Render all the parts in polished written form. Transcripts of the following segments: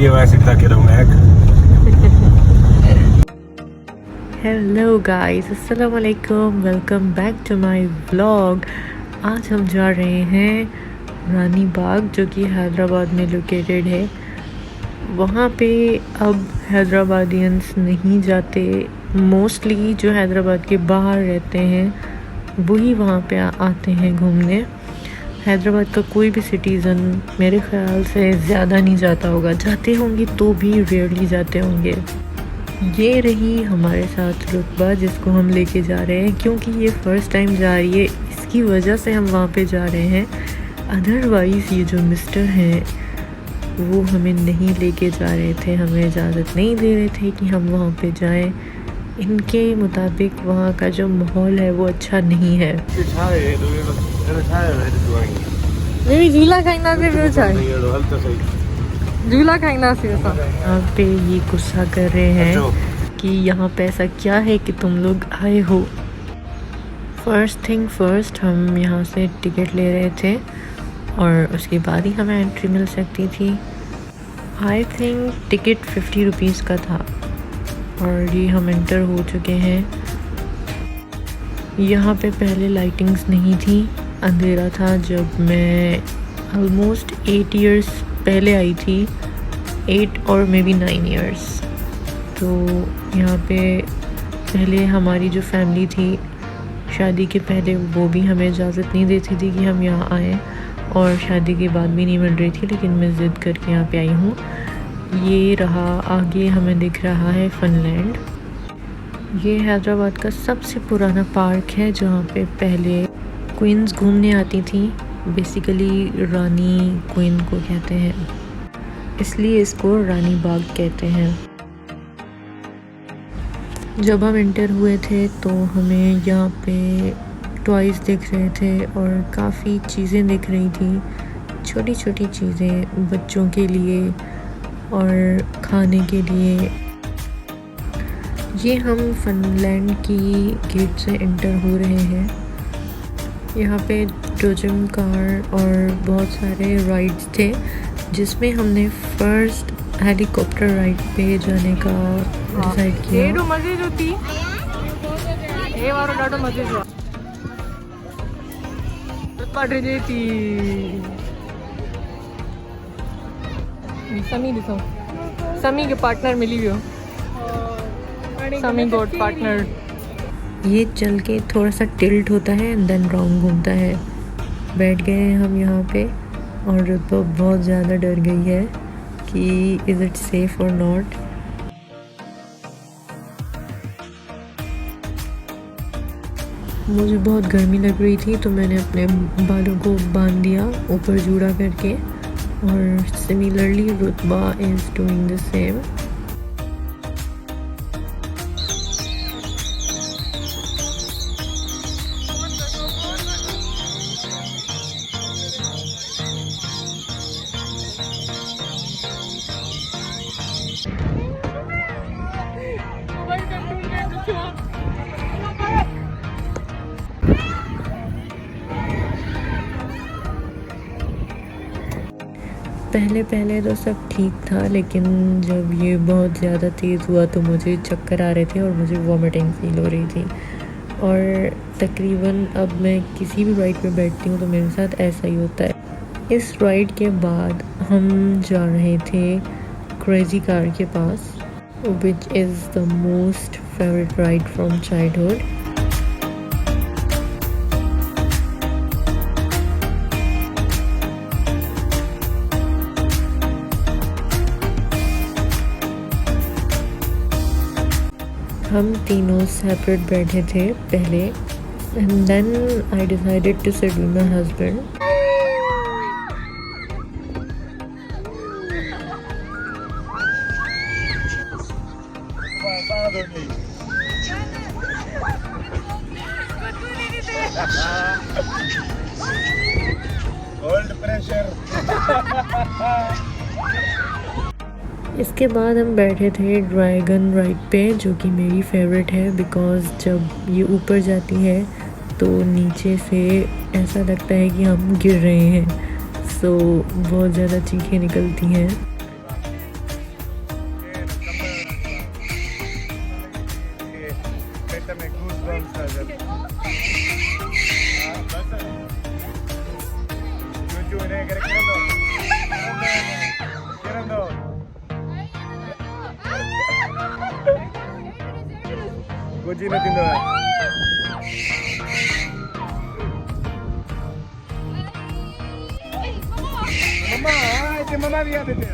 vai sitta kilometer. Hello guys, अस्सलाम वालेकुम, welcome back to my vlog. आज हम जा रहे हैं रानी बाग, जो कि हैदराबाद में लोकेटेड है। वहाँ पे अब हैदराबादियंस नहीं जाते। मोस्टली जो हैदराबाद के बाहर रहते हैं वही वहाँ पे आते हैं घूमने। हैदराबाद का कोई भी सिटीज़न मेरे ख़्याल से ज़्यादा नहीं जाता होगा, जाते होंगे तो भी रेयरली जाते होंगे। ये रही हमारे साथ रुतबा, जिसको हम लेके जा रहे हैं क्योंकि ये फ़र्स्ट टाइम जा रही है, इसकी वजह से हम वहाँ पे जा रहे हैं। अदरवाइज़ ये जो मिस्टर हैं वो हमें नहीं लेके जा रहे थे, हमें इजाज़त नहीं दे रहे थे कि हम वहाँ पे जाएं। इनके मुताबिक वहाँ का जो माहौल है वो अच्छा नहीं है। झूला खाना से यहाँ पे ये गुस्सा कर रहे हैं कि यहाँ पे ऐसा क्या है कि तुम लोग आए हो। फर्स्ट थिंग फर्स्ट, हम यहाँ से टिकट ले रहे थे और उसके बाद ही हमें एंट्री मिल सकती थी। आई थिंक टिकट 50 रुपीज़ का था और ये हम एंटर हो चुके हैं। यहाँ पे पहले लाइटिंग्स नहीं थी, अंधेरा था जब मैं ऑलमोस्ट 8 इयर्स पहले आई थी, 8 और मे बी 9 इयर्स। तो यहाँ पे पहले हमारी जो फैमिली थी शादी के पहले, वो भी हमें इजाज़त नहीं देती थी कि हम यहाँ आएँ, और शादी के बाद भी नहीं मिल रही थी, लेकिन मैं ज़िद करके यहाँ पे आई हूँ। ये रहा आगे हमें दिख रहा है फनलैंड। ये हैदराबाद का सबसे पुराना पार्क है जहाँ पे पहले क्वींस घूमने आती थी। बेसिकली रानी क्वीन को कहते हैं, इसलिए इसको रानी बाग कहते हैं। जब हम एंटर हुए थे तो हमें यहाँ पे टॉयज़ दिख रहे थे और काफ़ी चीज़ें दिख रही थी, छोटी छोटी चीज़ें बच्चों के लिए और खाने के लिए। ये हम फनलैंड की गेट से एंटर हो रहे हैं। यहाँ पे टोजम कार और बहुत सारे राइड्स थे, जिसमें हमने फर्स्ट हेलीकॉप्टर राइड पे जाने का डिसाइड किया। समी के पार्टनर मिली हुई हो, समी गॉड पार्टनर। ये चल के थोड़ा सा टिल्ट होता है एंड देन राउंड घूमता है। बैठ गए हैं हम यहाँ पे और रुतबा बहुत ज़्यादा डर गई है कि इज़ इट सेफ़ और नॉट। मुझे बहुत गर्मी लग रही थी तो मैंने अपने बालों को बांध दिया ऊपर जूड़ा करके, और सिमिलरली रुतबा इज़ डूइंग द सेम। पहले पहले तो सब ठीक था, लेकिन जब ये बहुत ज़्यादा तेज़ हुआ तो मुझे चक्कर आ रहे थे और मुझे वॉमिटिंग फील हो रही थी। और तकरीबन अब मैं किसी भी राइड पे बैठती हूँ तो मेरे साथ ऐसा ही होता है। इस राइड के बाद हम जा रहे थे क्रेज़ी कार के पास, which is the most favourite ride from childhood. हम तीनों सेपरेट बैठे थे पहले, and then I decided to sit with my husband. इसके बाद हम बैठे थे ड्रैगन राइड पे, जो कि मेरी फेवरेट है बिकॉज़ जब ये ऊपर जाती है तो नीचे से ऐसा लगता है कि हम गिर रहे हैं, सो बहुत ज़्यादा चीखें निकलती हैं। Gojina tindo. Mama, itu mama lihat itu.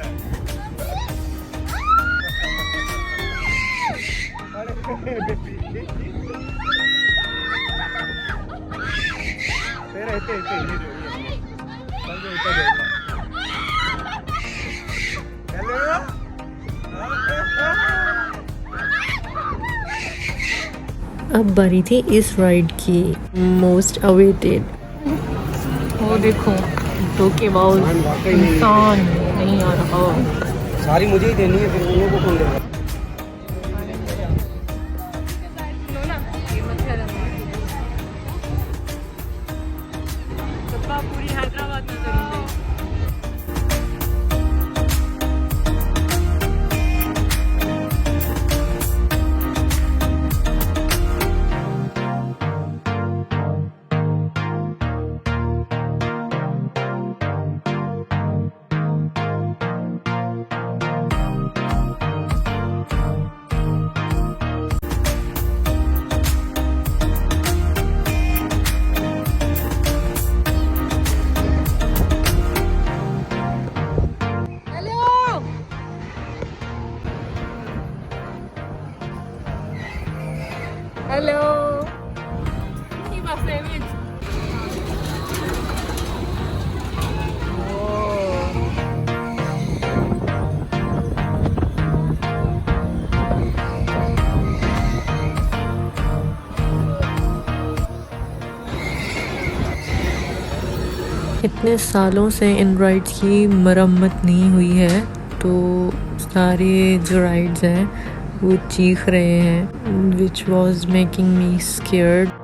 Teरा itu ini jo. Sampai itu jo. Hello. अब बारी थी इस राइड की मोस्ट अवेटेड। वो देखो धोखेबाज इंसान नहीं आ रहा। सारी मुझे ही देनी है, फिर उन लोगों को कौन देगा? पूरी हैदराबाद में करेंगे। हेलो, इतने सालों से इन राइड्स की मरम्मत नहीं हुई है, तो सारे जो राइड्स हैं वो चीख रहे हैं, which was making me scared.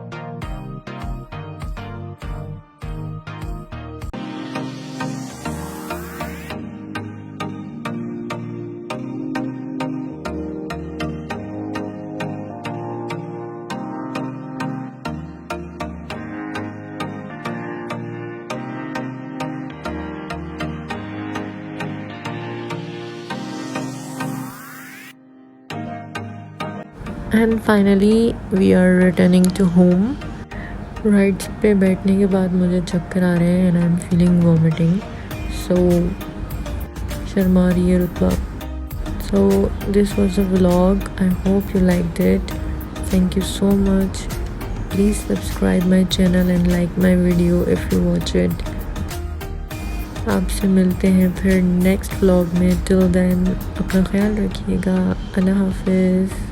And finally we are returning to home. Rides पे बैठने के बाद मुझे चक्कर आ रहे हैं and I am feeling vomiting, so शर्मा रही है Rutba. So this was a vlog, I hope you liked it. Thank you so much. Please subscribe my channel and like my video if you watch it. आपसे मिलते हैं फिर next vlog में। Till then अपना ख्याल रखिएगा। अल्लाह हाफिज़।